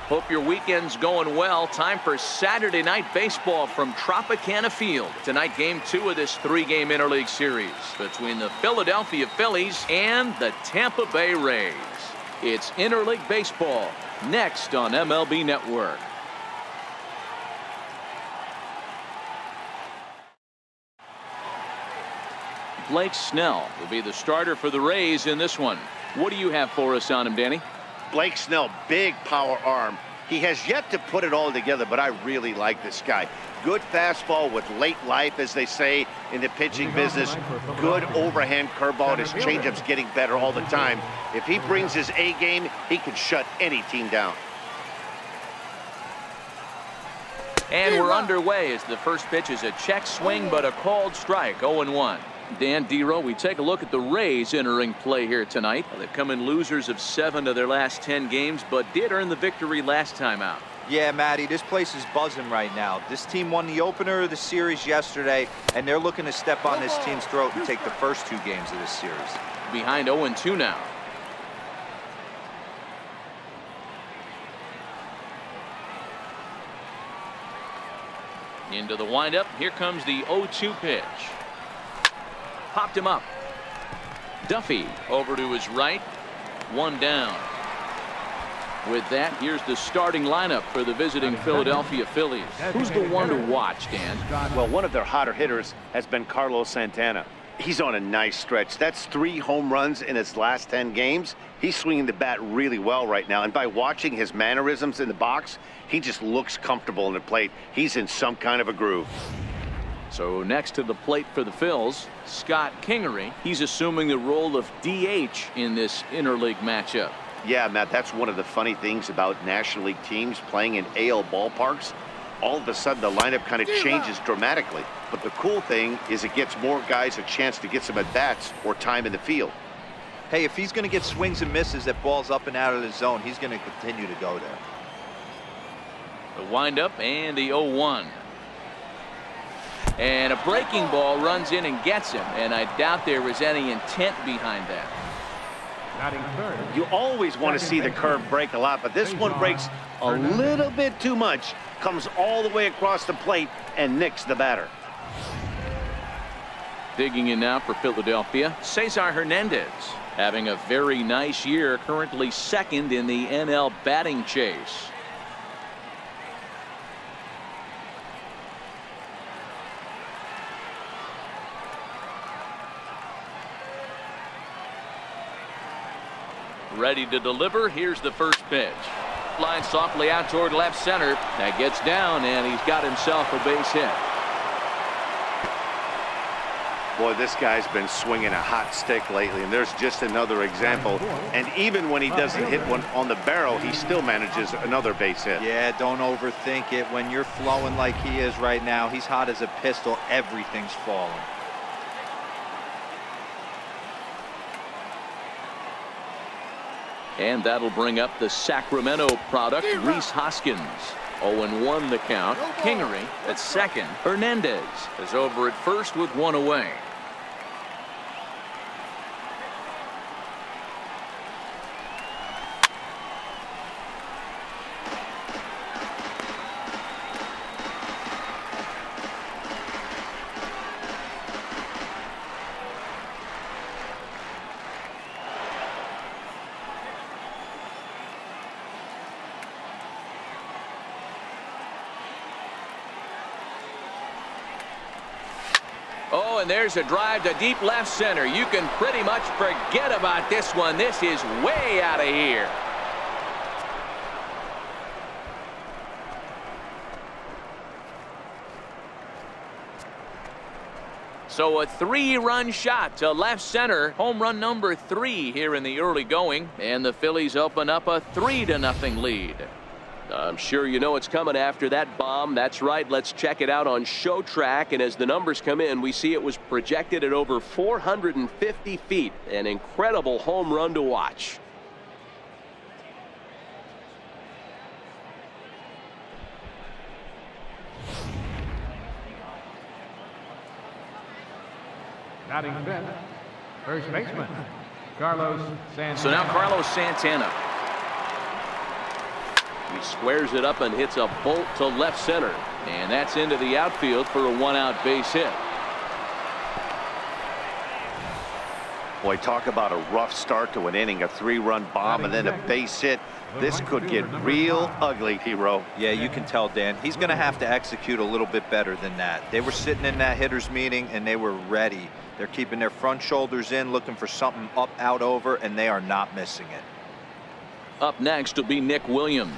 Hope your weekend's going well. Time for Saturday night baseball from Tropicana Field. Tonight, game 2 of this 3-game interleague series between the Philadelphia Phillies and the Tampa Bay Rays. It's interleague baseball next on MLB Network. Blake Snell will be the starter for the Rays in this one. What do you have for us on him, Danny? Blake Snell, big power arm. He has yet to put it all together, but I really like this guy. Good fastball with late life, as they say in the pitching business. Good overhand curveball. His changeup's getting better all the time. If he brings his A game, he can shut any team down. And we're underway as the first pitch is a check swing, but a called strike, 0-1. Dan Dero, we take a look at the Rays entering play here tonight. They've come in losers of 7 of their last 10 games, but did earn the victory last time out. Yeah, Matty, this place is buzzing right now. This team won the opener of the series yesterday, and they're looking to step on this team's throat and take the first 2 games of this series. Behind 0-2 now. Into the windup. Here comes the 0-2 pitch. Popped him up. Duffy over to his right. 1 down. With that, here's the starting lineup for the visiting Philadelphia Phillies. Who's the one to watch, Dan? Well, one of their hotter hitters has been Carlos Santana. He's on a nice stretch. That's 3 home runs in his last 10 games. He's swinging the bat really well right now. And by watching his mannerisms in the box, he just looks comfortable in the plate. He's in some kind of a groove. So next to the plate for the Phils, Scott Kingery. He's assuming the role of DH in this interleague matchup. Yeah, Matt, that's one of the funny things about National League teams playing in AL ballparks. All of a sudden, the lineup kind of changes dramatically. But the cool thing is it gets more guys a chance to get some at-bats or time in the field. Hey, if he's going to get swings and misses at balls up and out of the zone, he's going to continue to go there. The windup and the 0-1. And a breaking ball runs in and gets him, and I doubt there was any intent behind that. You always want to see the curve break a lot, but this one breaks a little bit too much. Comes all the way across the plate and nicks the batter. Digging in now for Philadelphia, Cesar Hernandez. Having a very nice year, currently 2nd in the NL batting chase. Ready to deliver. Here's the first pitch. Line softly out toward left center. That gets down, and he's got himself a base hit. Boy, this guy's been swinging a hot stick lately, and there's just another example. And even when he doesn't hit one on the barrel, he still manages another base hit. Yeah, don't overthink it. When you're flowing like he is right now, he's hot as a pistol. Everything's falling. And that'll bring up the Sacramento product, Rhys Hoskins. 0-1 the count. Kingery at 2nd. Hernandez is over at 1st with 1 away. Oh, and there's a drive to deep left center. You can pretty much forget about this one. This is way out of here. So a 3-run shot to left center. Home run number 3 here in the early going. And the Phillies open up a 3-0 lead. I'm sure you know it's coming after that bomb. That's right. Let's check it out on Show Track. And as the numbers come in, we see it was projected at over 450 feet. An incredible home run to watch. Batting fifth, first baseman, Carlos Santana. So now Carlos Santana. He squares it up and hits a bolt to left center. And that's into the outfield for a 1-out base hit. Boy, talk about a rough start to an inning, a 3-run bomb and then a base hit. This could get real ugly, Hero. Yeah, you can tell, Dan. He's going to have to execute a little bit better than that. They were sitting in that hitters meeting and they were ready. They're keeping their front shoulders in, looking for something up, out, over, and they are not missing it. Up next will be Nick Williams.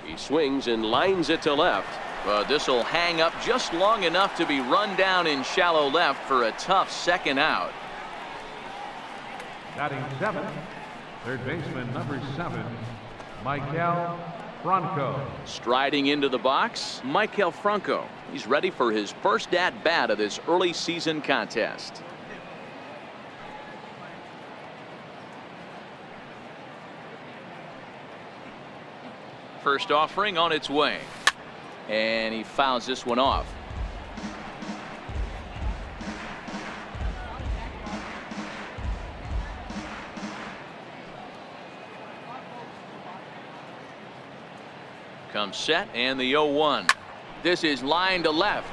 He swings and lines it to left. But this will hang up just long enough to be run down in shallow left for a tough second out. Batting 7, third baseman number 7, Michael Franco. Striding into the box, Michael Franco. He's ready for his first at bat of this early season contest. First offering on its way. And he fouls this one off. Comes set and the 0-1. This is line to left.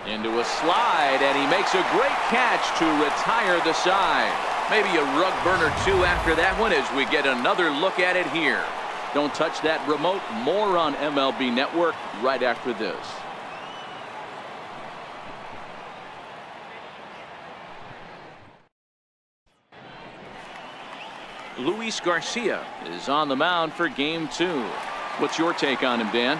Into a slide, and he makes a great catch to retire the side. Maybe a rug burner too after that one as we get another look at it here. Don't touch that remote. More on MLB Network right after this. Luis Garcia is on the mound for game 2. What's your take on him, Dan?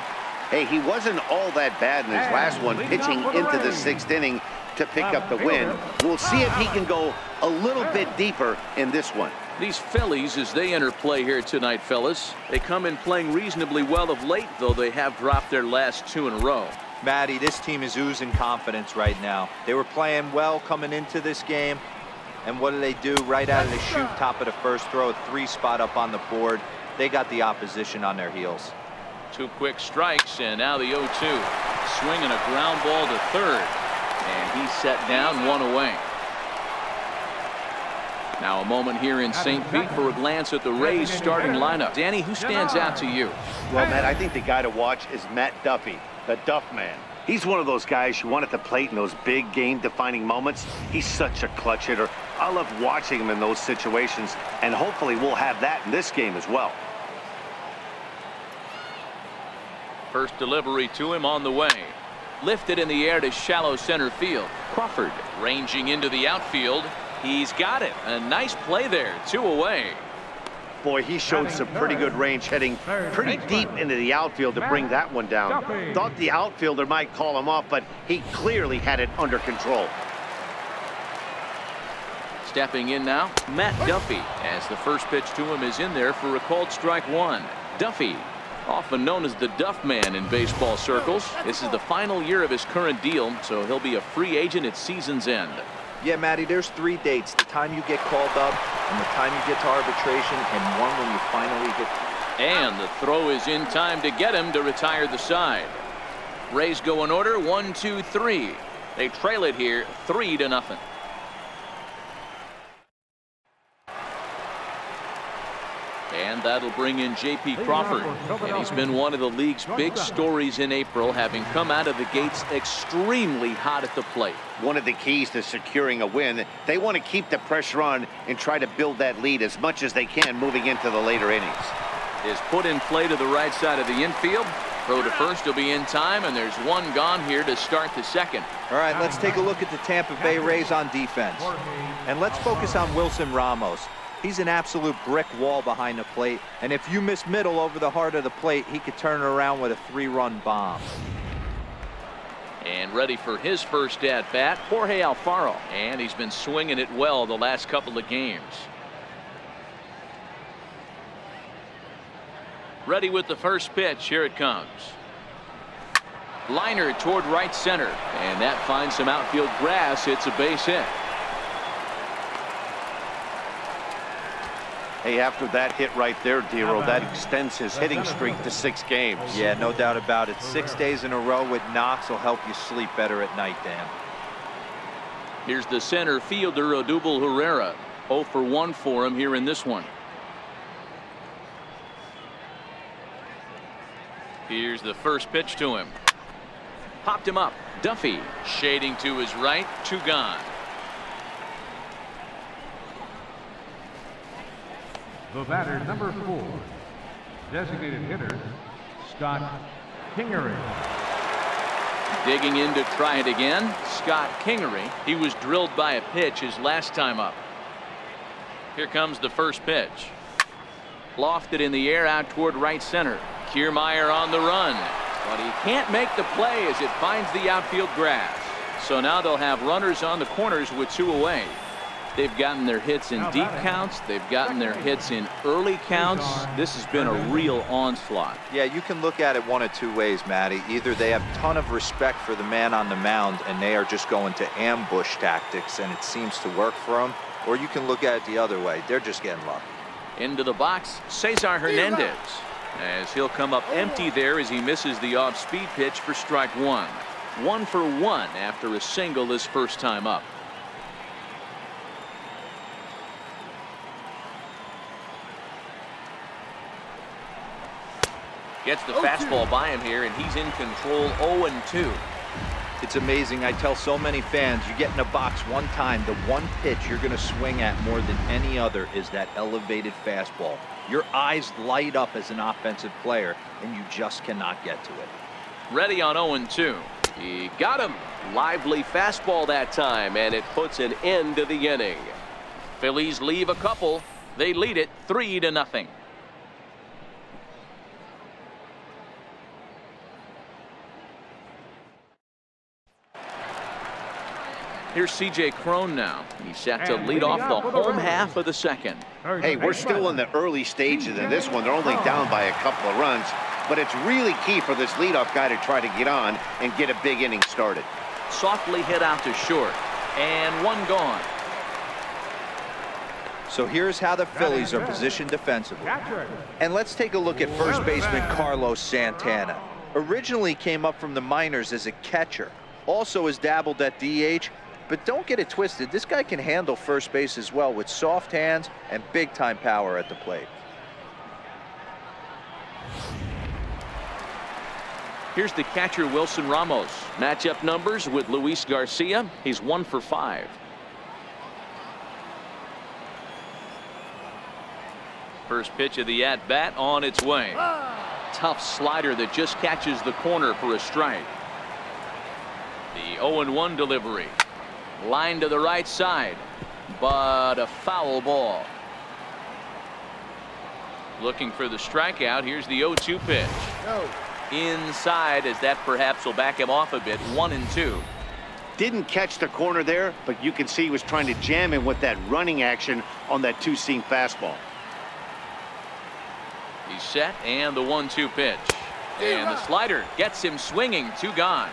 Hey, he wasn't all that bad in his last one, pitching into the 6th inning to pick up the win. We'll see if he can go a little bit deeper in this one. These Phillies, as they enter play here tonight, fellas, they come in playing reasonably well of late, though they have dropped their last 2 in a row. Matty, this team is oozing confidence right now. They were playing well coming into this game. And what do? Right out of the chute, top of the first, throw a 3 spot up on the board. They got the opposition on their heels. 2 quick strikes, and now the 0-2. Swinging a ground ball to third. And he's set down, 1 away. Now a moment here in St. Pete for a glance at the Rays starting lineup. Danny, who stands out to you? Well, Matt, I think the guy to watch is Matt Duffy, the Duff Man. He's one of those guys you want at the plate in those big game-defining moments. He's such a clutch hitter. I love watching him in those situations, and hopefully we'll have that in this game as well. First delivery to him on the way. Lifted in the air to shallow center field. Crawford ranging into the outfield. He's got it. A nice play there. 2 away. Boy, he showed some pretty good range heading pretty deep into the outfield to bring that one down. Thought the outfielder might call him off, but he clearly had it under control. Stepping in now, Matt Duffy, as the first pitch to him is in there for a called strike 1. Duffy, often known as the Duff Man in baseball circles. This is the final year of his current deal, so he'll be a free agent at season's end. Yeah, Matty, there's 3 dates. The time you get called up, and the time you get to arbitration, and one when you finally get... And the throw is in time to get him to retire the side. Rays go in order, 1, 2, 3. They trail it here, 3-0. And that'll bring in J.P. Crawford. And he's been one of the league's big stories in April, having come out of the gates extremely hot at the plate. One of the keys to securing a win, they want to keep the pressure on and try to build that lead as much as they can moving into the later innings. Is put in play to the right side of the infield. Throw to first will be in time, and there's 1 gone here to start the second. All right, let's take a look at the Tampa Bay Rays on defense. And let's focus on Wilson Ramos. He's an absolute brick wall behind the plate, and if you miss middle over the heart of the plate, he could turn it around with a 3-run bomb. And ready for his first at bat, Jorge Alfaro, and he's been swinging it well the last couple of games. Ready with the first pitch. Here it comes. Liner toward right center, and that finds some outfield grass. It's a base hit. Hey, after that hit right there, Dero, that extends his hitting streak to 6 games. Yeah, no doubt about it. 6 days in a row with knocks will help you sleep better at night, Dan. Here's the center fielder, Odubel Herrera. 0 for 1 for him here in this one. Here's the first pitch to him. Popped him up. Duffy shading to his right. 2 gone. The batter, number 4, designated hitter, Scott Kingery. Digging in to try it again. Scott Kingery. He was drilled by a pitch his last time up. Here comes the first pitch. Lofted in the air out toward right center. Kiermaier on the run, but he can't make the play as it finds the outfield grass. So now they'll have runners on the corners with 2 away. They've gotten their hits in deep counts. They've gotten their hits in early counts. This has been a real onslaught. Yeah, you can look at it one of 2 ways, Matty. Either they have a ton of respect for the man on the mound and they are just going to ambush tactics and it seems to work for them, or you can look at it the other way. They're just getting lucky. Into the box, Cesar Hernandez, as he'll come up empty there as he misses the off-speed pitch for strike 1. 1 for 1 after a single his first time up. Gets the fastball by him here, and he's in control. 0-2. It's amazing. I tell so many fans, you get in a box one time, the one pitch you're going to swing at more than any other is that elevated fastball. Your eyes light up as an offensive player, and you just cannot get to it. Ready on 0-2. He got him. Lively fastball that time, and it puts an end to the inning. Phillies leave a couple. They lead it 3-0. Here's C.J. Cron now. He's set to lead off the home half of the second. Hey, we're still in the early stages in this one. They're only down by a couple of runs, but it's really key for this leadoff guy to try to get on and get a big inning started. Softly hit out to short, and 1 gone. So here's how the Phillies are positioned defensively. And let's take a look at first baseman Carlos Santana. Originally came up from the minors as a catcher. Also has dabbled at DH. But don't get it twisted. This guy can handle first base as well with soft hands and big-time power at the plate. Here's the catcher, Wilson Ramos. Matchup numbers with Luis Garcia. He's 1 for 5. First pitch of the at-bat on its way. Tough slider that just catches the corner for a strike. The 0-1 delivery. Line to the right side, but a foul ball. Looking for the strikeout. Here's the 0-2 pitch. Inside, as that perhaps will back him off a bit. 1-2. Didn't catch the corner there, but you can see he was trying to jam him with that running action on that 2-seam fastball. He's set, and the 1-2 pitch. And the slider gets him swinging. 2 gone.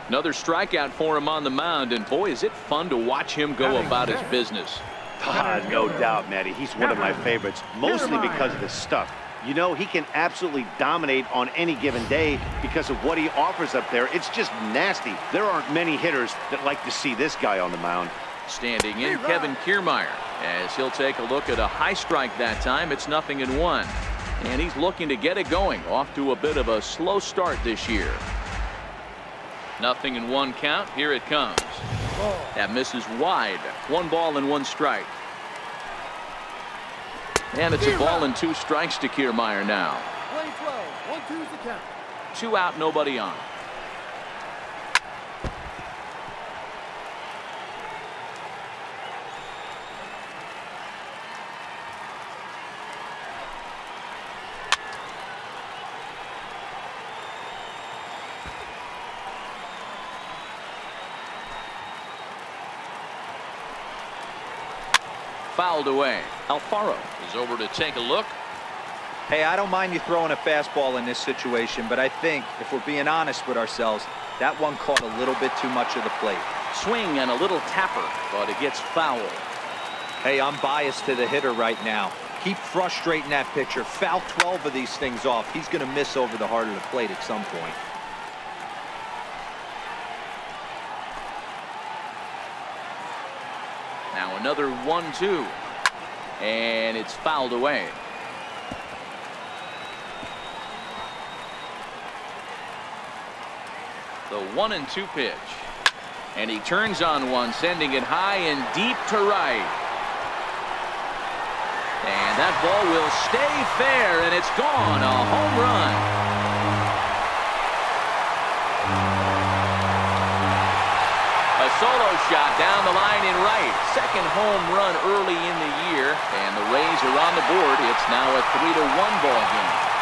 Another strikeout for him on the mound, and boy, is it fun to watch him go about his business. No doubt, Matty. He's one of my favorites, mostly because of his stuff. You know, he can absolutely dominate on any given day because of what he offers up there. It's just nasty. There aren't many hitters that like to see this guy on the mound. Standing in, Kevin Kiermaier, as he'll take a look at a high strike that time. It's 0-1. And he's looking to get it going. Off to a bit of a slow start this year. 0-1 count. Here it comes. That misses wide. 1 ball and 1 strike. And it's a ball and 2 strikes to Kiermaier now. 1-2's the count. 2 out, nobody on. Fouled away. Alfaro is over to take a look. Hey, I don't mind you throwing a fastball in this situation, but I think, if we're being honest with ourselves, that one caught a little bit too much of the plate. Swing and a little tapper, but it gets fouled. Hey, I'm biased to the hitter right now. Keep frustrating that pitcher. Foul 12 of these things off. He's going to miss over the heart of the plate at some point. Now another 1-2. And it's fouled away. The 1-2 pitch. And he turns on one, sending it high and deep to right. And that ball will stay fair, and it's gone. A home run. A solo shot down the line in right. Second home run early in the year, and the Rays are on the board. It's now a 3-1 ball game.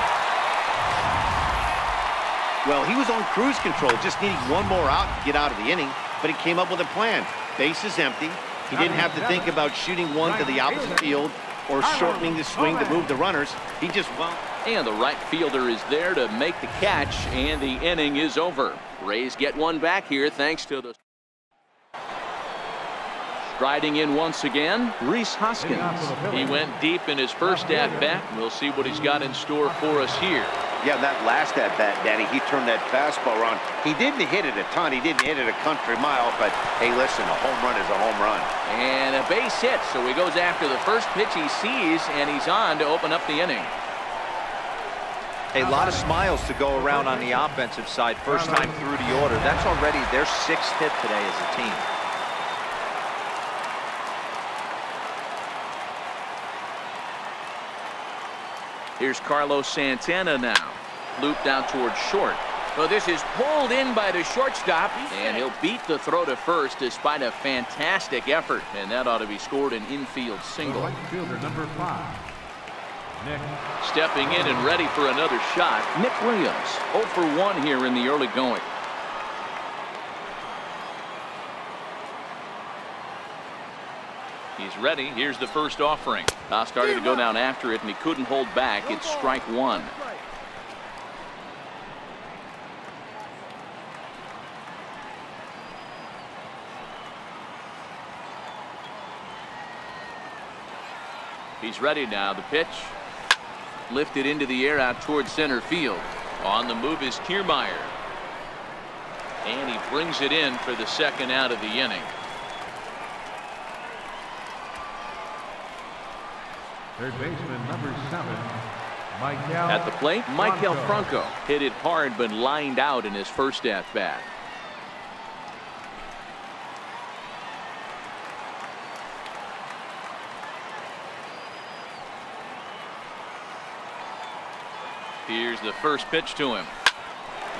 Well, he was on cruise control, just needing one more out to get out of the inning, but he came up with a plan. Base is empty. He didn't have to think about shooting one to the opposite field or shortening the swing to move the runners. He just won't. And the right fielder is there to make the catch, and the inning is over. Rays get one back here thanks to the... Striding in once again, Rhys Hoskins. He went deep in his first at-bat. We'll see what he's got in store for us here. Yeah, that last at-bat, Danny, he turned that fastball around. He didn't hit it a ton. He didn't hit it a country mile, but hey, listen, a home run is a home run. And a base hit, so he goes after the first pitch he sees, and he's on to open up the inning. A lot of smiles to go around on the offensive side. First time through the order. That's already their 6th hit today as a team. Here's Carlos Santana now. Looped out towards short. Well, this is pulled in by the shortstop, and he'll beat the throw to first despite a fantastic effort. And that ought to be scored an infield single. Right fielder, number 5. Nick. Stepping in and ready for another shot, Nick Williams. 0 for 1 here in the early going. He's ready. Here's the first offering. Started to go down after it, and he couldn't hold back. It's strike one. He's ready now. The pitch lifted into the air out towards center field. On the move is Kiermaier. And he brings it in for the second out of the inning. Third baseman, number 7, Michael. At the plate, Michael Franco hit it hard but lined out in his first at-bat. Here's the first pitch to him.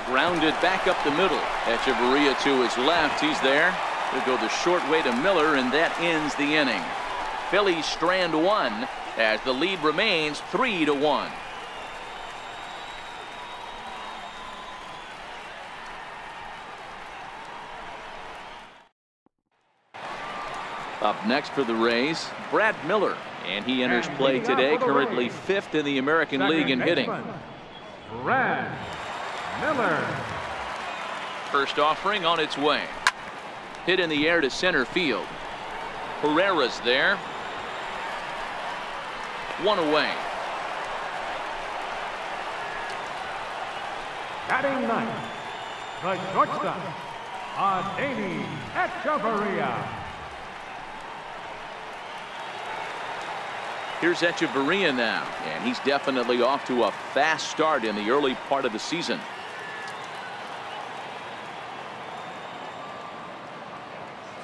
Grounded back up the middle. Echeverria to his left. He's there. He'll go the short way to Miller, and that ends the inning. Phillies strand one as the lead remains 3-1. Up next for the Rays, Brad Miller, and he enters play today, currently 5th in the American League in hitting. Brad Miller. First offering on its way. Hit in the air to center field. Herrera's there. One away. Batting ninth, the shortstop, Adeiny Echeverria. Here's Echeverria now, and he's definitely off to a fast start in the early part of the season.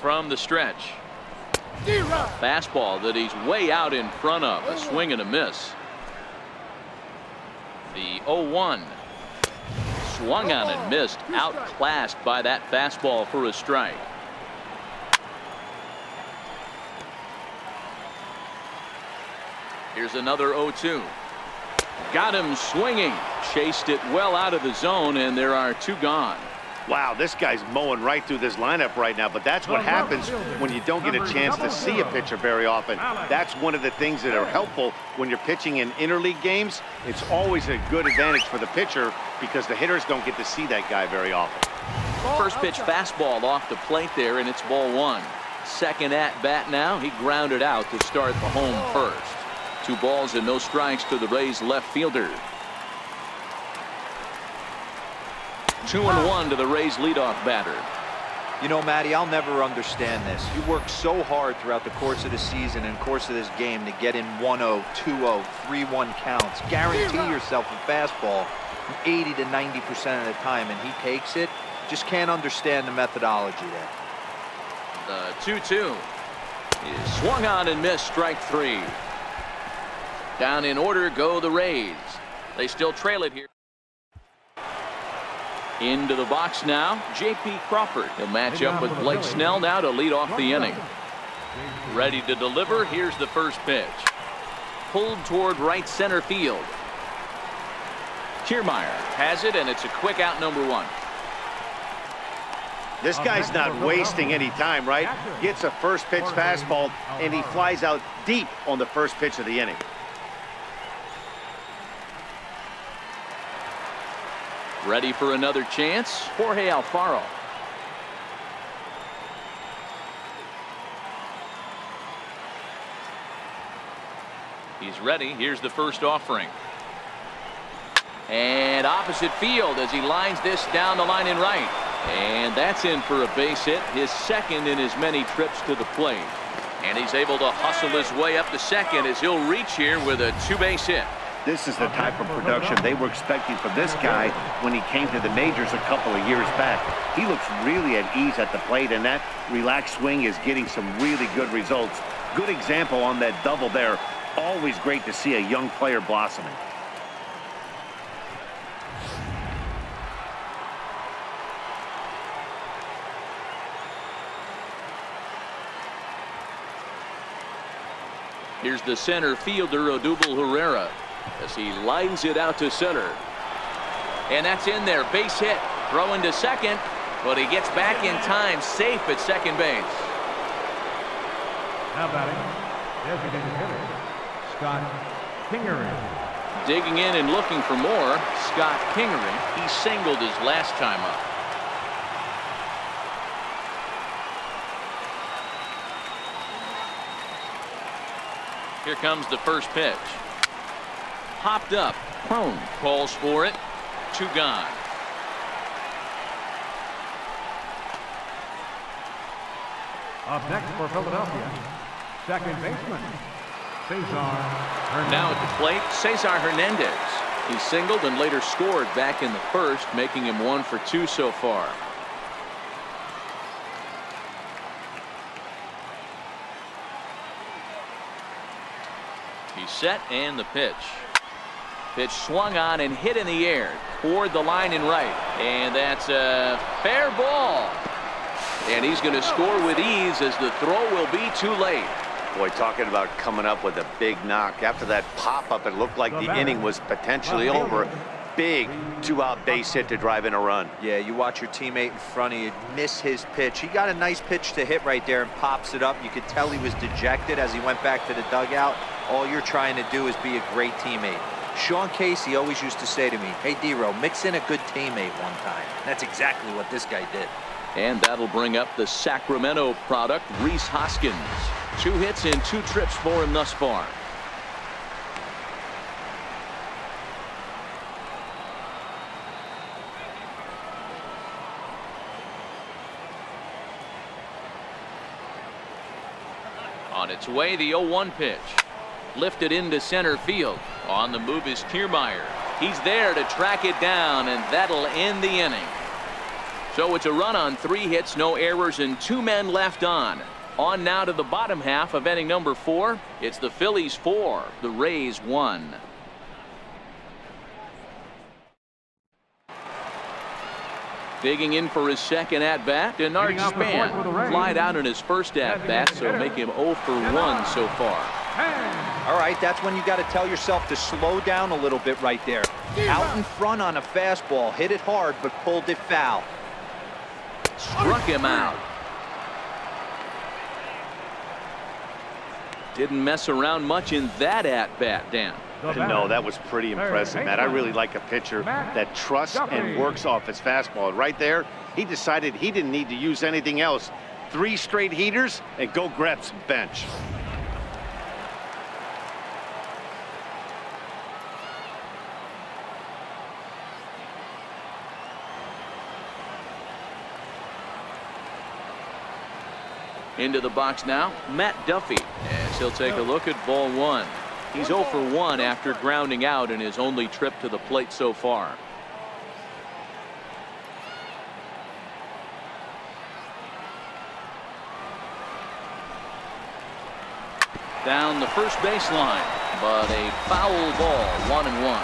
From the stretch. Fastball that he's way out in front of. A swing and a miss. The 0-1. Swung on and missed. Outclassed by that fastball for a strike. Here's another 0-2. Got him swinging. Chased it well out of the zone, and there are 2 gone. Wow, this guy's mowing right through this lineup right now, but that's what happens when you don't get a chance to see a pitcher very often. That's one of the things that are helpful when you're pitching in interleague games. It's always a good advantage for the pitcher because the hitters don't get to see that guy very often. First pitch fastball off the plate there, and it's ball 1. Second at bat now. He grounded out to start the home first. 2 balls and no strikes to the Rays left fielder. 2-1 to the Rays leadoff batter. You know, Matty, I'll never understand this. You work so hard throughout the course of the season and course of this game to get in 1-0, 2-0, 3-1 counts. Guarantee yourself a fastball 80 to 90% of the time, and he takes it. Just can't understand the methodology there. The 2-2 is swung on and missed. Strike 3. Down in order go the Rays. They still trail it here. Into the box now, J.P. Crawford. He'll match up with Blake Snell now to lead off the inning. Ready to deliver. Here's the first pitch. Pulled toward right center field. Kiermaier has it, and it's a quick out, number 1. This guy's not wasting any time, right? Gets a first pitch fastball, and he flies out deep on the first pitch of the inning. Ready for another chance, Jorge Alfaro. He's ready. Here's the first offering. And opposite field as he lines this down the line in right. And that's in for a base hit, his second in as many trips to the plate. And he's able to hustle his way up to second as he'll reach here with a 2-base hit. This is the type of production they were expecting from this guy when he came to the majors a couple of years back. He looks really at ease at the plate, and that relaxed swing is getting some really good results. Good example on that double there. Always great to see a young player blossoming. Here's the center fielder, Odubel Herrera, as he lines it out to center. And that's in there. Base hit. Throwing to second, but he gets back in time, safe at second base. Now batting, designated hitter, Scott Kingery. Digging in and looking for more, Scott Kingery. He singled his last time up. Here comes the first pitch. Popped up. Prone calls for it. 2 gone. Up next for Philadelphia, second baseman, Saison Hernandez. Now at the plate, Cesar Hernandez. He singled and later scored back in the first, making him 1 for 2 so far. He's set, and the pitch. Pitch swung on and hit in the air toward the line in right. And that's a fair ball. And he's going to score with ease as the throw will be too late. Boy, talking about coming up with a big knock. After that pop-up, it looked like the inning was potentially over. Big 2-out base hit to drive in a run. Yeah, you watch your teammate in front of you miss his pitch. He got a nice pitch to hit right there and pops it up. You could tell he was dejected as he went back to the dugout. All you're trying to do is be a great teammate. Sean Casey always used to say to me, hey, D-Row, mix in a good teammate one time. That's exactly what this guy did. And that'll bring up the Sacramento product, Rhys Hoskins. 2 hits and 2 trips for him thus far. On its way, the 0-1 pitch. Lifted into center field. On the move is Kiermaier. He's there to track it down, and that'll end the inning. So it's a run on 3 hits, no errors, and 2 men left on. On now to the bottom half of inning number 4. It's the Phillies 4, the Rays 1. Digging in for his second at-bat, Denard Span flied out in his first at-bat, so make him 0 for 1 so far. All right, that's when you got to tell yourself to slow down a little bit right there. Out in front on a fastball, hit it hard, but pulled it foul. Struck him out. Didn't mess around much in that at-bat, Dan. No, that was pretty impressive, Matt. I really like a pitcher that trusts and works off his fastball. Right there, he decided he didn't need to use anything else. 3 straight heaters and go grab some bench. Into the box now, Matt Duffy, as he'll take a look at ball 1. He's 0 for 1 after grounding out in his only trip to the plate so far. down the first baseline, but a foul ball, 1-1.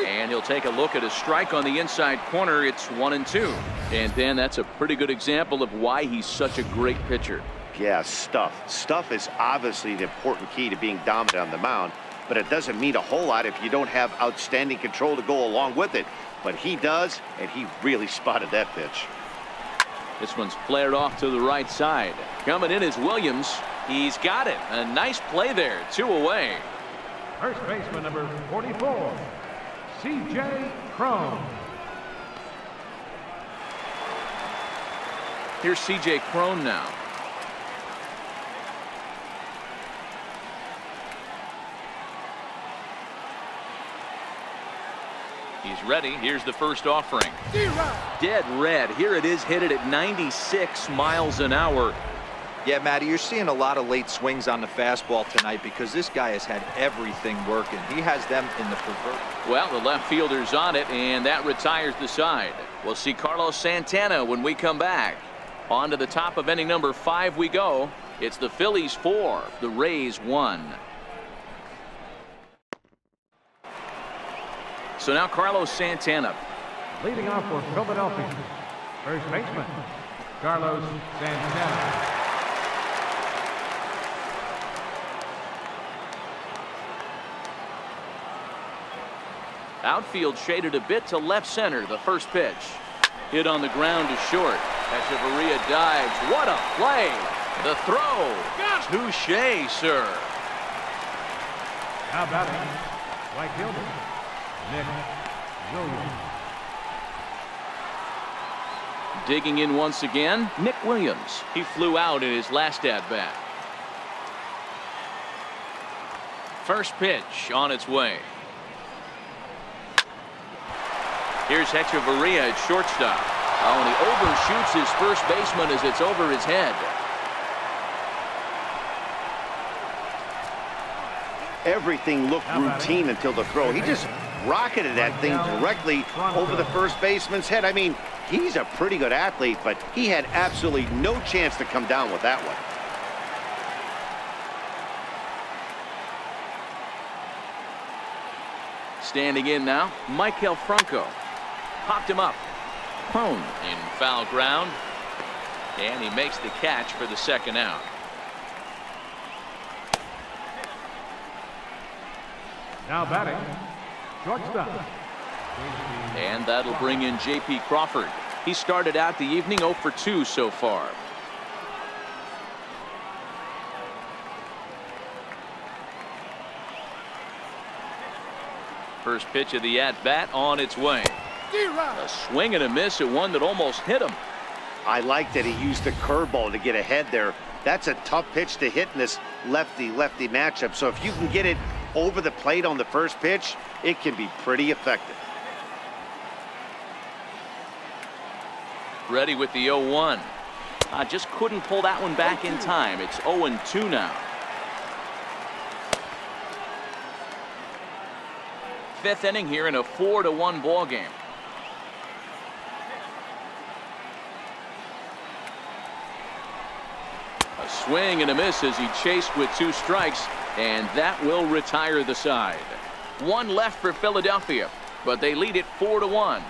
And he'll take a look at a strike on the inside corner. It's 1-2. And Dan, that's a pretty good example of why he's such a great pitcher. Yeah, stuff. Stuff is obviously the important key to being dominant on the mound, but it doesn't mean a whole lot if you don't have outstanding control to go along with it. But he does, and he really spotted that pitch. This one's flared off to the right side. Coming in is Williams. He's got it. A nice play there. 2 away. First baseman number 44, C.J. Cron. Here's C.J. Cron now. He's ready. Here's the first offering. Dead red. Here it is, hit it at 96 miles an hour. Yeah, Matty, you're seeing a lot of late swings on the fastball tonight because this guy has had everything working. He has them in the pervert. Well, the left fielder's on it, and that retires the side. We'll see Carlos Santana when we come back. On to the top of inning number 5 we go. It's the Phillies 4, the Rays 1. So now Carlos Santana. Leading off for Philadelphia, first baseman, Carlos Santana. Outfield shaded a bit to left center. The first pitch. Hit on the ground to short. Echeverria dives. What a play. The throw. Touché, sir. Now batting, right fielder, Nick Williams. Digging in once again, Nick Williams. He flew out in his last at-bat. First pitch on its way. Here's Echeverria at shortstop. Oh, and he overshoots his first baseman as it's over his head. Everything looked routine until the throw. He just rocketed that thing directly over the first baseman's head. I mean, he's a pretty good athlete, but he had absolutely no chance to come down with that one. Standing in now, Michael Franco. Popped him up. Home in foul ground. And he makes the catch for the second out. Now batting, shortstop. And that'll bring in J.P. Crawford. He started out the evening 0 for 2 so far. First pitch of the at-bat on its way. A swing and a miss at one that almost hit him. I like that he used the curveball to get ahead there. That's a tough pitch to hit in this lefty-lefty matchup. So if you can get it over the plate on the first pitch, it can be pretty effective. Ready with the 0-1. Just couldn't pull that one back in time. It's 0-2 now. Fifth inning here in a 4-1 ball game. A swing and a miss as he chased with 2 strikes, and that will retire the side. 1 left for Philadelphia, but they lead it 4-1.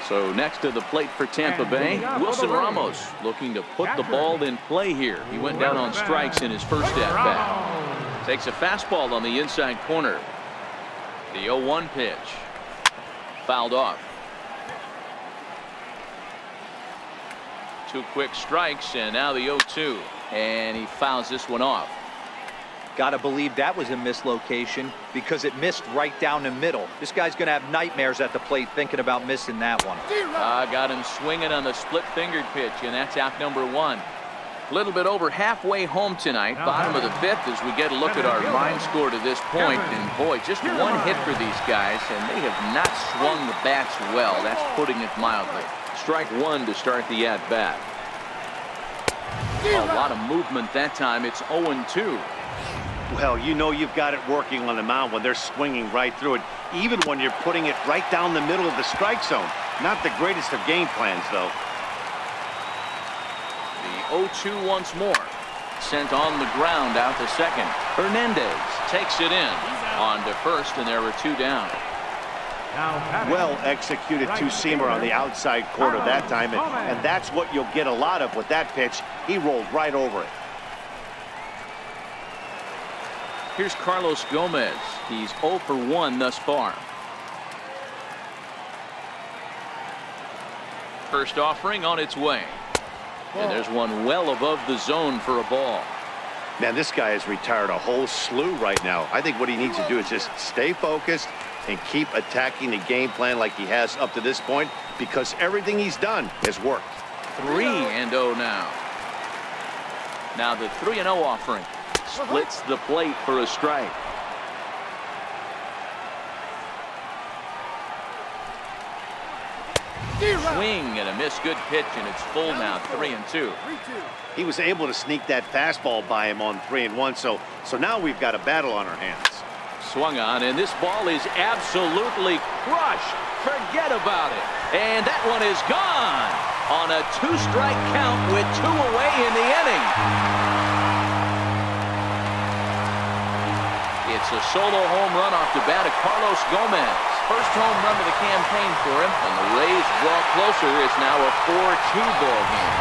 So next to the plate for Tampa Bay, Wilson Ramos looking to put the ball in play here. He went down on strikes in his first at-bat. Takes a fastball on the inside corner. The 0-1 pitch. Fouled off. 2 quick strikes, and now the 0-2. And he fouls this one off. Gotta believe that was a mislocation because it missed right down the middle. This guy's gonna have nightmares at the plate thinking about missing that one. Got him swinging on the split-fingered pitch, and that's out number 1. A little bit over halfway home tonight, bottom of the 5th, as we get a look at our line score to this point. And boy, just 1 hit for these guys, and they have not swung the bats well. That's putting it mildly. Strike 1 to start the at-bat. A lot of movement that time. It's 0-2. Well, you know you've got it working on the mound when they're swinging right through it, even when you're putting it right down the middle of the strike zone. Not the greatest of game plans, though. The 0-2 once more. Sent on the ground out to second. Hernandez takes it in. On to first, and there were 2 down. Well executed two-seamer on the outside corner that time, and that's what you'll get a lot of with that pitch. He rolled right over it. Here's Carlos Gomez. He's 0 for 1 thus far. First offering on its way. And there's one well above the zone for a ball. Man, this guy has retired a whole slew right now. I think what he needs to do is just stay focused and keep attacking the game plan like he has up to this point, because everything he's done has worked. 3-0 now. Now the 3-0 offering. Splits the plate for a strike. Swing and a miss. Good pitch, and it's full now. 3-2. He was able to sneak that fastball by him on 3-1, so now we've got a battle on our hands. Swung on, and this ball is absolutely crushed. Forget about it. And that one is gone on a 2-strike count with 2 away in the inning. It's a solo home run off the bat of Carlos Gomez. First home run of the campaign for him, and the Rays draw closer. It's now a 4-2 ball game.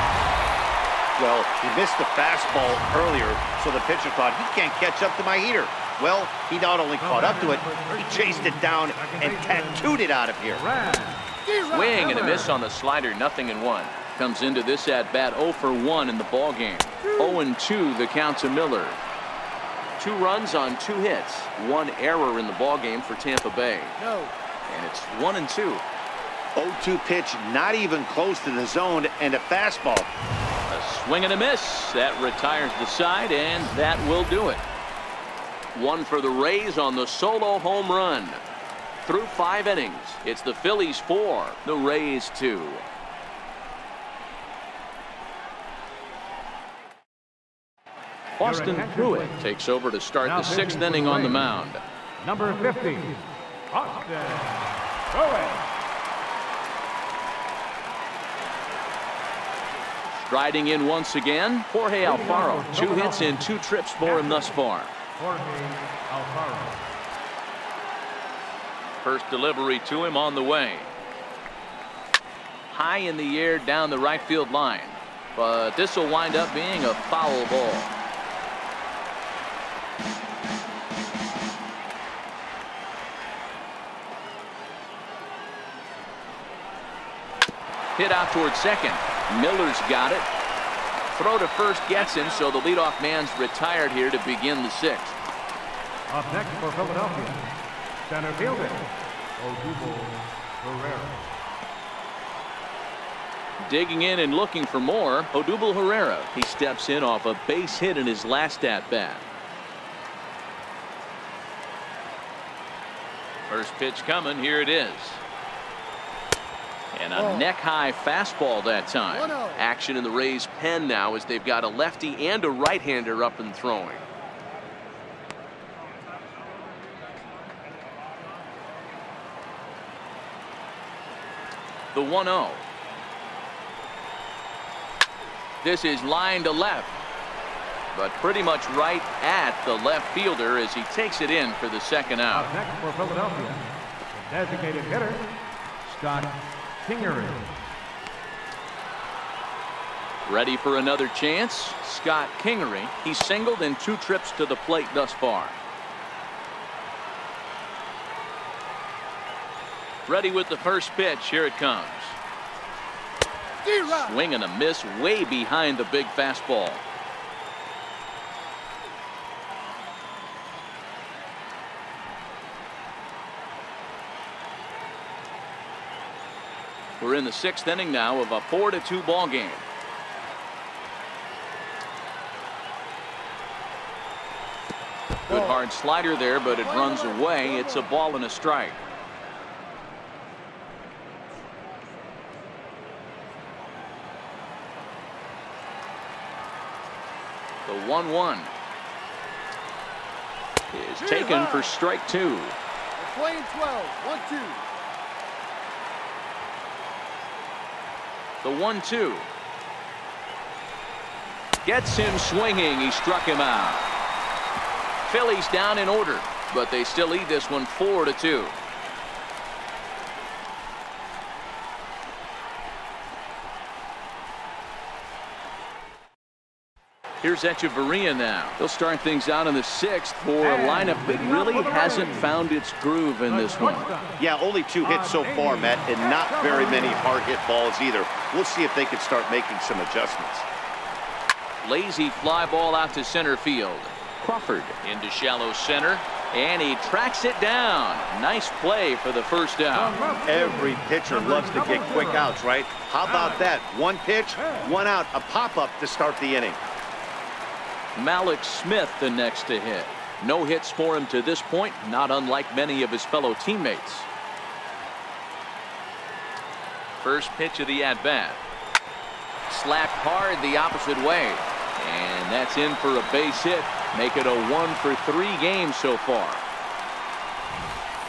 Well, he missed the fastball earlier, so the pitcher thought he can't catch up to my heater. Well, he not only caught up to it, he chased it down and tattooed it out of here. Swing and a miss on the slider. 0-1. Comes into this at bat 0 for 1 in the ball game. 0-2 the count to Miller. 2 runs on 2 hits. 1 error in the ball game for Tampa Bay. And it's 1-2. 0-2 pitch, not even close to the zone, and a fastball. A swing and a miss. That retires the side, and that will do it. 1 for the Rays on the solo home run. Through 5 innings, it's the Phillies 4, the Rays 2. Austin Pruitt takes over to start the 6th inning on the mound. Number 50, Austin Pruitt. Striding in once again, Jorge Alfaro. 2 hits and 2 trips for him thus far. Jorge Alfaro. First delivery to him on the way. High in the air down the right field line. But this will wind up being a foul ball. Hit out towards second. Miller's got it. Throw to first gets him, so the leadoff man's retired here to begin the 6th. Up next for Philadelphia, center fielder, Odubel Herrera. Digging in and looking for more, Odubel Herrera. He steps in off a base hit in his last at-bat. First pitch coming. Here it is. And a neck-high fastball that time. Action in the Rays' pen now as they've got a lefty and a right-hander up and throwing. The 1-0. This is line to left, but pretty much right at the left fielder as he takes it in for the 2nd out. Up next for Philadelphia, the designated hitter, Scott Kingery. Ready for another chance. Scott Kingery. He's singled in 2 trips to the plate thus far. Ready with the first pitch. Here it comes. Swing and a miss way behind the big fastball. We're in the 6th inning now of a 4-2 ball game. Good hard slider there, but it runs away. It's a ball and a strike. The 1-1. is taken for strike 2. We're playing 12. 1-2. The 1-2. Gets him swinging. He struck him out. Phillies down in order, but they still lead this one 4-2. Here's Echeverria now. He'll start things out in the 6th for a lineup that really hasn't found its groove in this one. Yeah, only 2 hits so far, Matt, and not very many hard hit balls either. We'll see if they can start making some adjustments. Lazy fly ball out to center field. Crawford into shallow center, and he tracks it down. Nice play for the first out. Every pitcher loves to get quick outs, right? How about that? 1 pitch, 1 out, a pop-up to start the inning. Malik Smith the next to hit. No hits for him to this point, not unlike many of his fellow teammates. First pitch of the at-bat. Slapped hard the opposite way. And that's in for a base hit. Make it a 1-for-3 game so far.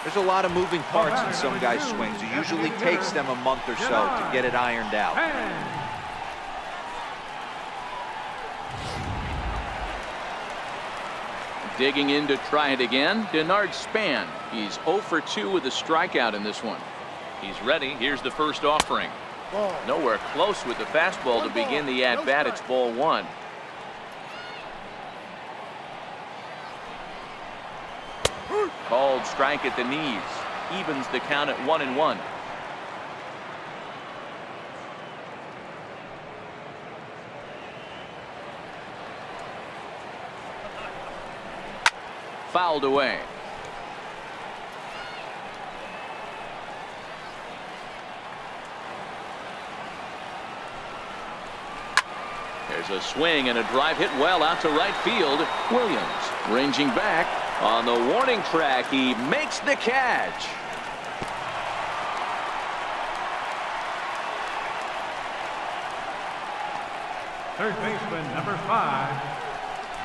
There's a lot of moving parts in some guys' swings. It usually takes them a month or so to get it ironed out. Digging in to try it again, Denard Span. He's 0 for 2 with a strikeout in this one. He's ready. Here's the first offering. Nowhere close with the fastball to begin the at-bat. It's ball 1. Called strike at the knees. Evens the count at 1-1. Fouled away. There's a swing and a drive hit well out to right field. Williams ranging back on the warning track. He makes the catch. Third baseman, number 5,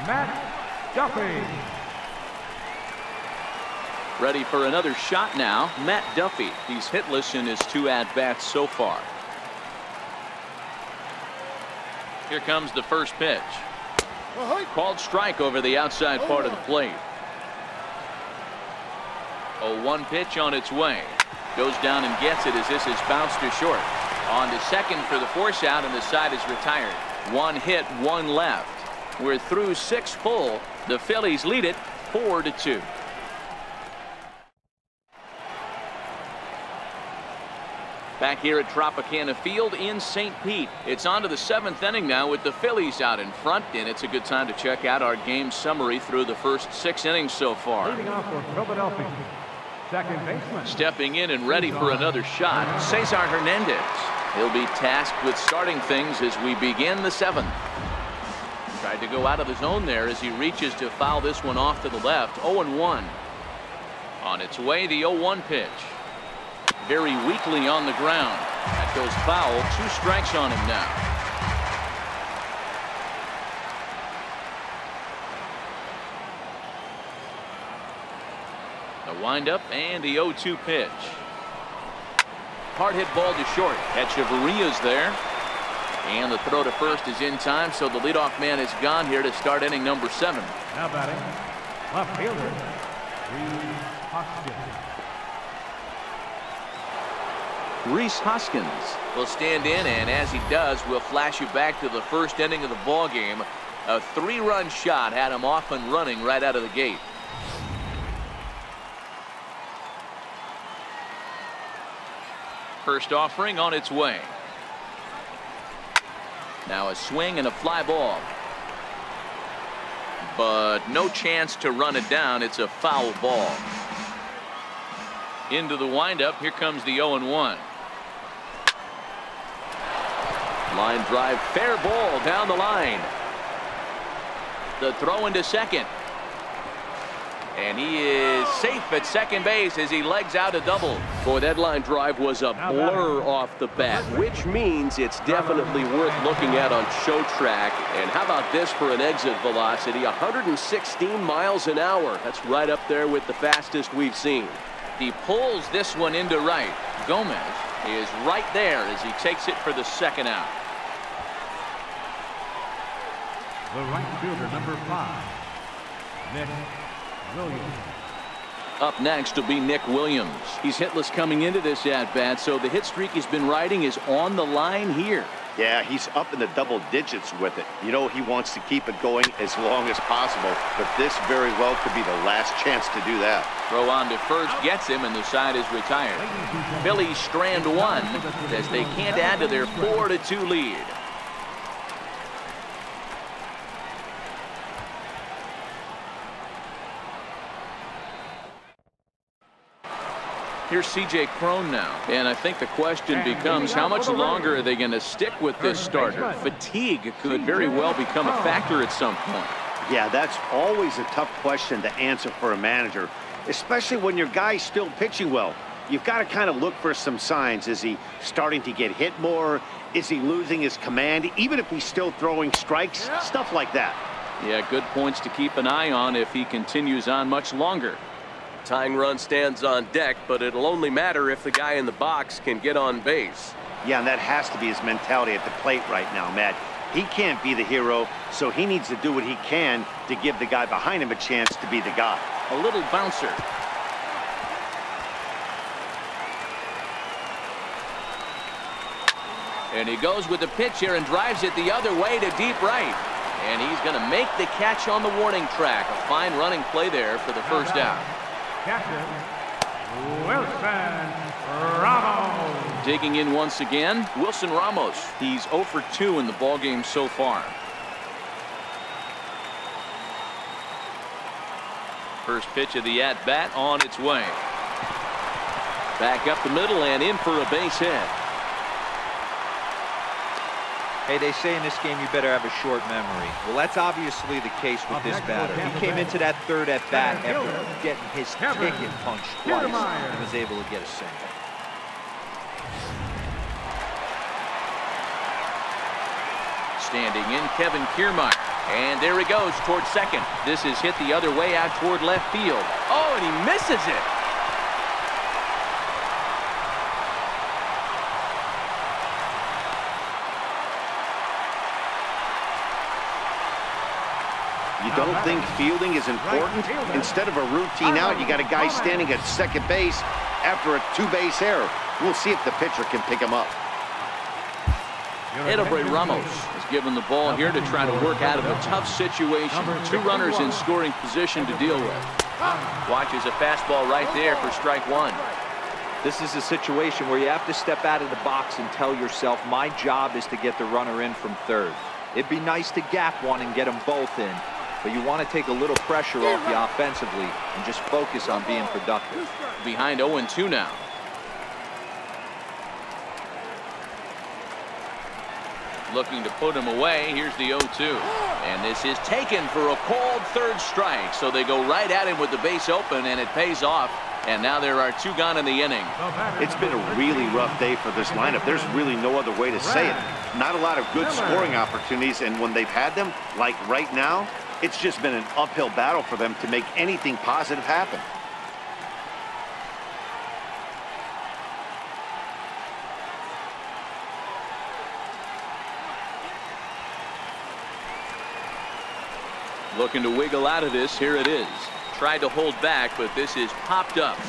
Matt Duffy. Ready for another shot now. Matt Duffy. He's hitless in his 2 at-bats so far. Here comes the first pitch. Called strike over the outside part of the plate. A 1 pitch on its way. Goes down and gets it as this is bounced to short. On to second for the force out, and the side is retired. 1 hit, 1 left. We're through 6 full. The Phillies lead it 4-2. Back here at Tropicana Field in St. Pete. It's on to the 7th inning now with the Phillies out in front, and it's a good time to check out our game summary through the first 6 innings so far. Leading off for Philadelphia, second baseman. Stepping in and ready for another shot, Cesar Hernandez. He'll be tasked with starting things as we begin the 7th. Tried to go out of the zone there as he reaches to foul this one off to the left. 0-1. On its way, the 0-1 pitch. Very weakly on the ground. That goes foul. 2 strikes on him now. The windup and the 0-2 pitch. Hard hit ball to short. Echeverria's there. And the throw to first is in time, so the leadoff man is gone here to start inning number 7. Now batting, left fielder, Hoskins. Rhys Hoskins will stand in, and as he does, we'll flash you back to the first inning of the ball game. A 3-run shot had him off and running right out of the gate. First offering on its way. Now a swing and a fly ball. But no chance to run it down. It's a foul ball. Into the windup. Here comes the 0-1. Line drive, fair ball down the line. The throw into second. And he is safe at second base as he legs out a double. Boy, that line drive was a blur off the bat, which means it's definitely worth looking at on show track. And how about this for an exit velocity? 116 miles an hour. That's right up there with the fastest we've seen. He pulls this one into right. Gomez is right there as he takes it for the second out. The right fielder, number 5, Nick Williams. Up next will be Nick Williams. He's hitless coming into this at-bat, so the hit streak he's been riding is on the line here. Yeah, he's up in the double digits with it. You know, he wants to keep it going as long as possible, but this very well could be the last chance to do that. Throw on to first gets him, and the side is retired. Phillies strand one as they can't add to their 4-2 lead. Here's C.J. Cron now, and I think the question becomes how much longer are they going to stick with this starter? Fatigue could very well become a factor at some point. Yeah, that's always a tough question to answer for a manager, especially when your guy's still pitching well. You've got to kind of look for some signs. Is he starting to get hit more? Is he losing his command? Even if he's still throwing strikes, stuff like that. Yeah, good points to keep an eye on if he continues on much longer. Tying run stands on deck, but it'll only matter if the guy in the box can get on base. Yeah, and that has to be his mentality at the plate right now, Matt. He can't be the hero, so he needs to do what he can to give the guy behind him a chance to be the guy. A little bouncer. And he goes with the pitch here and drives it the other way to deep right. And he's going to make the catch on the warning track. A fine running play there for the first out. Catcher, Wilson Ramos. Digging in once again, Wilson Ramos. He's 0 for 2 in the ballgame so far. First pitch of the at-bat on its way. Back up the middle and in for a base hit. Hey, they say in this game you better have a short memory. Well, that's obviously the case with this batter. He came into that third at bat after getting his ticket punched twice and was able to get a single. Standing in, Kevin Kiermaier. And there he goes towards second. This is hit the other way out toward left field. Oh, and he misses it. You don't think fielding is important? Instead of a routine out, you got a guy standing at second base after a two-base error. We'll see if the pitcher can pick him up. Edobray Ramos is given the ball here to try to work out of a tough situation. 2 runners in scoring position to deal with. Watches a fastball right there for strike 1. This is a situation where you have to step out of the box and tell yourself, my job is to get the runner in from third. It'd be nice to gap one and get them both in, but you want to take a little pressure off you offensively and just focus on being productive. Behind 0-2 now. Looking to put him away. Here's the 0-2. And this is taken for a called third strike. So they go right at him with the base open, and it pays off. And now there are 2 gone in the inning. It's been a really rough day for this lineup. There's really no other way to say it. Not a lot of good scoring opportunities, and when they've had them, like right now, it's just been an uphill battle for them to make anything positive happen. Looking to wiggle out of this. Here it is. Tried to hold back, but this is popped up.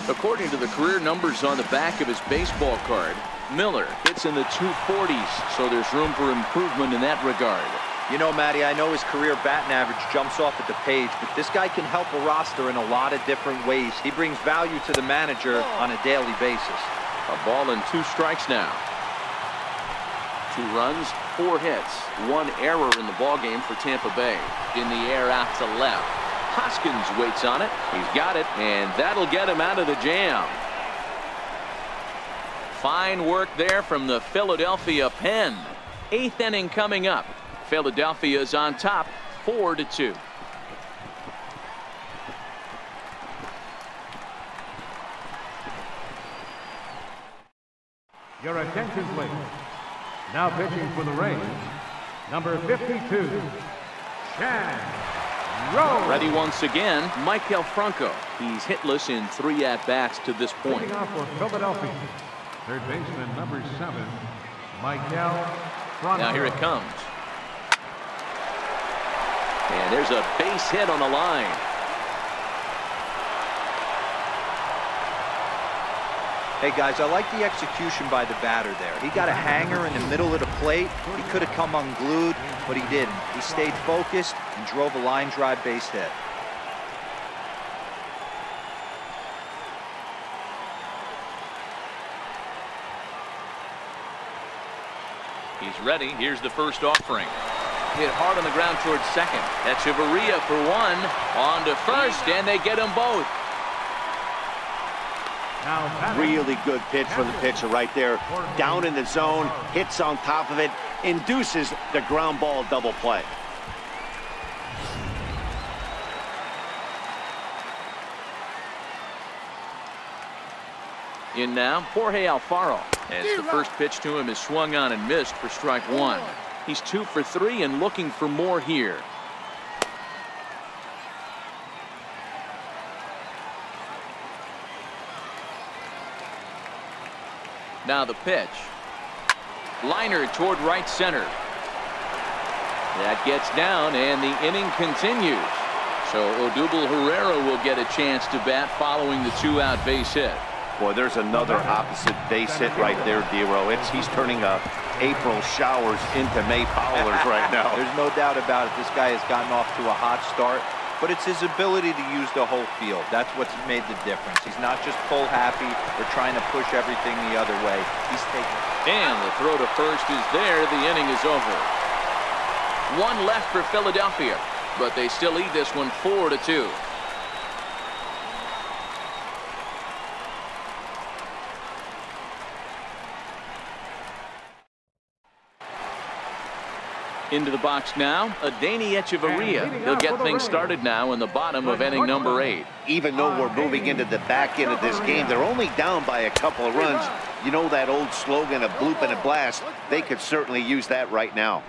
According to the career numbers on the back of his baseball card, Miller hits in the 240s, so there's room for improvement in that regard. You know, Matty, I know his career batting average jumps off at the page, but this guy can help a roster in a lot of different ways. He brings value to the manager on a daily basis. A ball and 2 strikes now. 2 runs, 4 hits, 1 error in the ballgame for Tampa Bay. In the air out to left. Hoskins waits on it. He's got it, and that'll get him out of the jam. Fine work there from the Philadelphia pen. 8th inning coming up. Philadelphia is on top, 4-2. Your attention, please. Now pitching for the Rays, number 52, Shan Rose. Ready once again, Michael Franco. He's hitless in 3 at-bats to this point. Leading off for Philadelphia, third baseman, number 7, Michael Franco. Now here it comes. And there's a base hit on the line. Hey guys, I like the execution by the batter there. He got a hanger in the middle of the plate. He could have come unglued, but he didn't. He stayed focused and drove a line drive base hit. He's ready. Here's the first offering. Hit hard on the ground towards second. That's Echeverria for 1. On to first, and they get them both. Really good pitch from the pitcher right there. Down in the zone, hits on top of it, induces the ground ball double play. In now, Jorge Alfaro. As the first pitch to him is swung on and missed for strike 1. He's 2 for 3 and looking for more here. Now the pitch. Liner toward right center. That gets down and the inning continues. So Odubel Herrera will get a chance to bat following the 2-out base hit. Boy, there's another opposite base hit right there, Dero. He's turning April showers into May powers right now. There's no doubt about it. This guy has gotten off to a hot start, but it's his ability to use the whole field. That's what's made the difference. He's not just pull happy or trying to push everything the other way. He's taking. And the throw to first is there. The inning is over. 1 left for Philadelphia, but they still lead this one 4-2. Into the box now, Adeiny Echeverria. He'll get things started now in the bottom of inning number 8. Even though we're moving into the back end of this game, they're only down by a couple of runs. You know that old slogan, a bloop and a blast. They could certainly use that right now.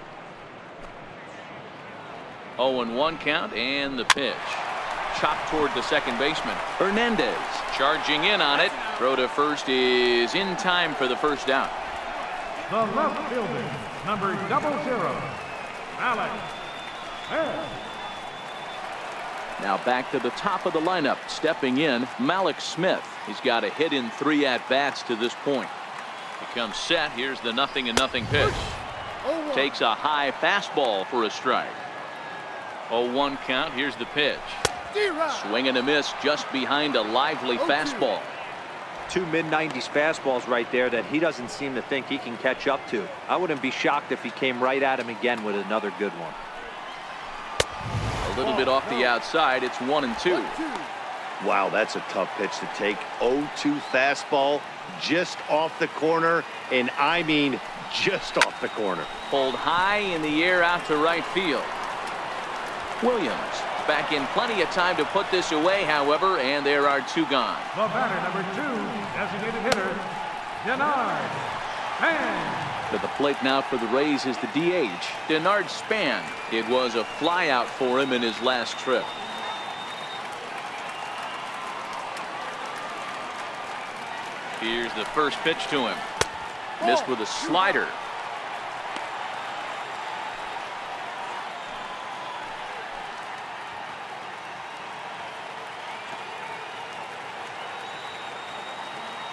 0-1 count and the pitch. Chopped toward the second baseman. Hernandez charging in on it. Throw to first is in time for the first out. The left fielder, number 00, Alex. Now back to the top of the lineup. Stepping in, Malik Smith. He's got a hit in 3 at-bats to this point. He comes set. Here's the 0-0 pitch. Takes a high fastball for a strike. 0-1 count. Here's the pitch. Swing and a miss just behind a lively fastball. 2 mid-90s fastballs right there that he doesn't seem to think he can catch up to. I wouldn't be shocked if he came right at him again with another good one. A little bit off the outside. It's 1-2. Wow, that's a tough pitch to take. 0-2 fastball just off the corner, and I mean just off the corner. Pulled high in the air out to right field. Williams back in plenty of time to put this away, however, and there are 2 gone. The batter, number 2, designated hitter, Denard Span. To the plate now for the Rays is the DH, Denard Span. It was a flyout for him in his last trip. Here's the first pitch to him. Missed with a slider.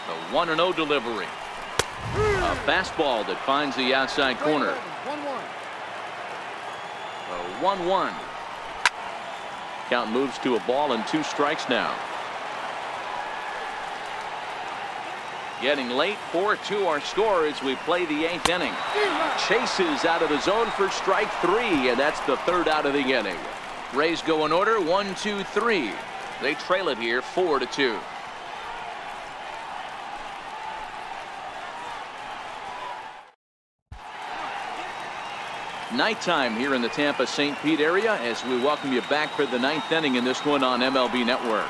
A 1-0 delivery. A fastball that finds the outside corner. 1-1. Count moves to a ball and 2 strikes now. Getting late, 4-2 our score as we play the 8th inning. Chases out of the zone for strike 3, and that's the 3rd out of the inning. Rays go in order, 1, 2, 3. They trail it here, 4-2. Nighttime here in the Tampa St. Pete area as we welcome you back for the 9th inning in this one on MLB Network.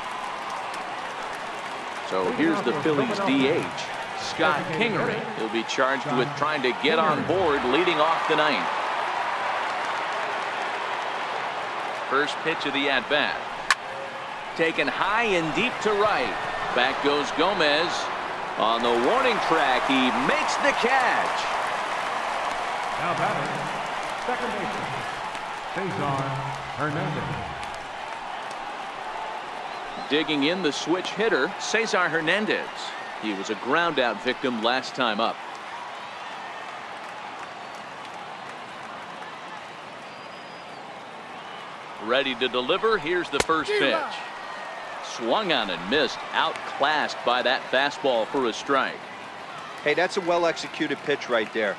So here's the Phillies DH, Scott Kingery. He'll be charged with trying to get on board leading off the ninth. First pitch of the at-bat. Taken high and deep to right. Back goes Gomez. On the warning track, he makes the catch. Now batting, second baseman, Saison Hernandez. Digging in the switch hitter, Cesar Hernandez. He was a ground out victim last time up. Ready to deliver. Here's the first pitch. Swung on and missed. Outclassed by that fastball for a strike. Hey, that's a well-executed pitch right there.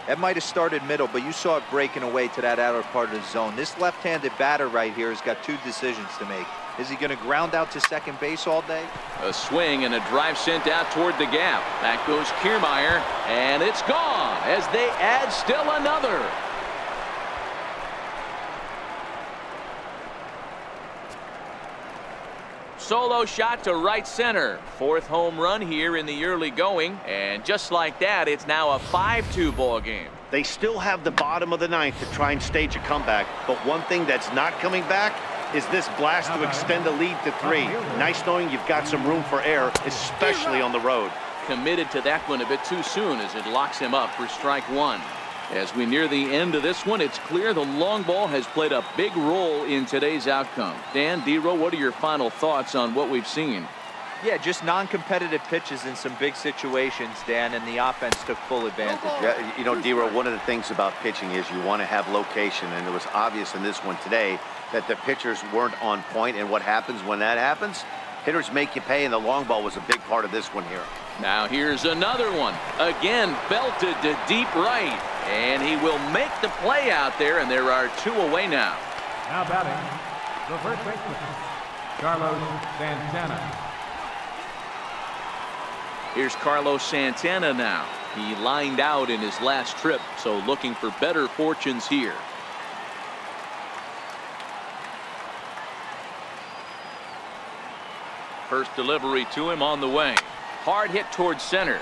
That might have started middle, but you saw it breaking away to that outer part of the zone. This left-handed batter right here has got two decisions to make. Is he going to ground out to second base all day? A swing and a drive sent out toward the gap. Back goes Kiermaier, and it's gone as they add still another. Solo shot to right center. Fourth home run here in the early going, and just like that, it's now a 5-2 ball game. They still have the bottom of the ninth to try and stage a comeback, but one thing that's not coming back is this blast to extend the lead to 3. Nice knowing you've got some room for error, especially on the road. Committed to that one a bit too soon as it locks him up for strike one. As we near the end of this one, it's clear the long ball has played a big role in today's outcome. Dan, D-Row, what are your final thoughts on what we've seen? Yeah, just non-competitive pitches in some big situations, Dan, and the offense took full advantage. Yeah, you know, D-Row, one of the things about pitching is you want to have location, and it was obvious in this one today that the pitchers weren't on point, and what happens when that happens? Hitters make you pay, and the long ball was a big part of this one here. Now here's another one. Again, belted to deep right. And he will make the play out there, and there are 2 away now. Now batting, the first baseman, Carlos Santana. Here's Carlos Santana now. He lined out in his last trip, so looking for better fortunes here. First delivery to him on the way. Hard hit towards center.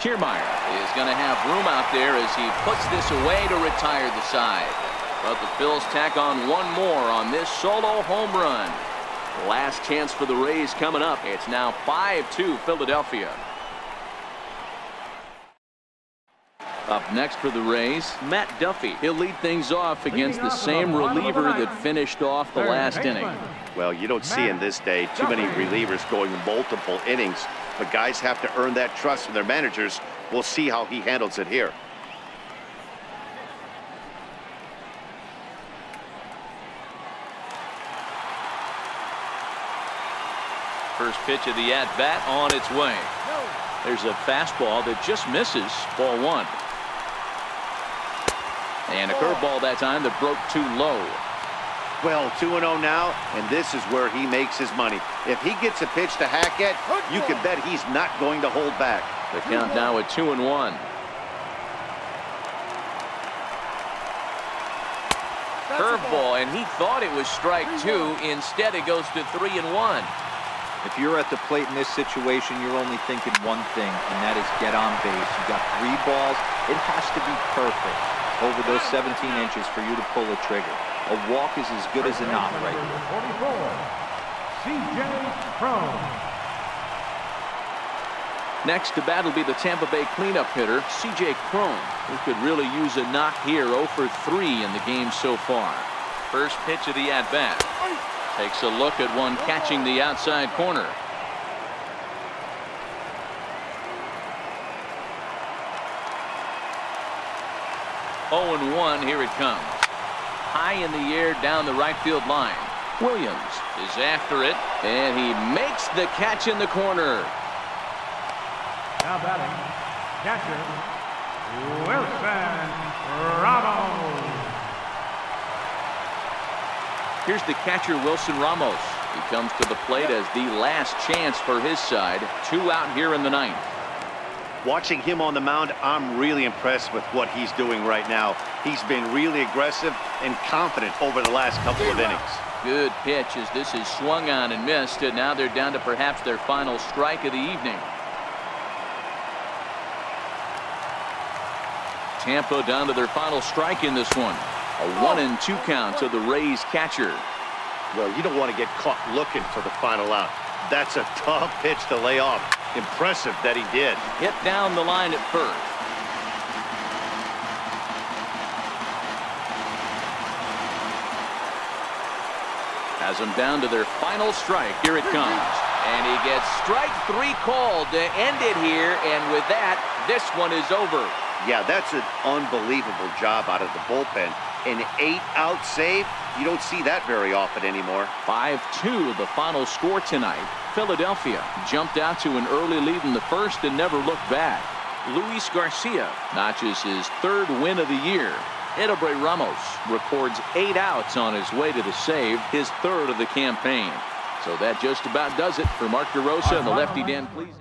Kiermaier is going to have room out there as he puts this away to retire the side. But the Phils tack on one more on this solo home run. Last chance for the Rays coming up. It's now 5-2 Philadelphia. Up next for the Rays, Matt Duffy. He'll lead things off against the same reliever that finished off the last inning. Well, you don't see in this day too many relievers going multiple innings, but guys have to earn that trust from their managers. We'll see how he handles it here. First pitch of the at-bat on its way. There's a fastball that just misses. Ball 1. And a curveball that time that broke too low. Well, 2-0 now, and this is where he makes his money. If he gets a pitch to hack at, you can bet he's not going to hold back. The count now at 2-1. Curveball, and he thought it was strike 2. Instead, it goes to 3-1. If you're at the plate in this situation, you're only thinking one thing, and that is get on base. You got 3 balls. It has to be perfect over those 17 inches for you to pull a trigger. A walk is as good as a knock right here. 44, C.J. Cron. Next to bat will be the Tampa Bay cleanup hitter, C.J. Cron, who could really use a knock here. 0 for 3 in the game so far. First pitch of the at-bat. Takes a look at one catching the outside corner. Oh, and 1, here it comes. High in the air down the right field line. Williams is after it, and he makes the catch in the corner. Now batting, catcher, Wilson Ramos. Here's the catcher, Wilson Ramos. He comes to the plate as the last chance for his side. 2 out here in the 9th. Watching him on the mound, I'm really impressed with what he's doing right now. He's been really aggressive and confident over the last couple of innings. Good pitch as this is swung on and missed, and now they're down to perhaps their final strike of the evening. Tampa down to their final strike in this one. A 1-2 count to the Rays catcher. Well, you don't want to get caught looking for the final out. That's a tough pitch to lay off. Impressive that he did. Hit down the line at first. Has them down to their final strike. Here it comes. And he gets strike 3 called to end it here. And with that, this one is over. Yeah, that's an unbelievable job out of the bullpen. An 8-out save. You don't see that very often anymore. 5-2 the final score tonight. Philadelphia jumped out to an early lead in the first and never looked back. Luis Garcia notches his 3rd win of the year. Edobre Ramos records 8 outs on his way to the save, his 3rd of the campaign. So that just about does it for Mark DeRosa and the lefty Dan Please.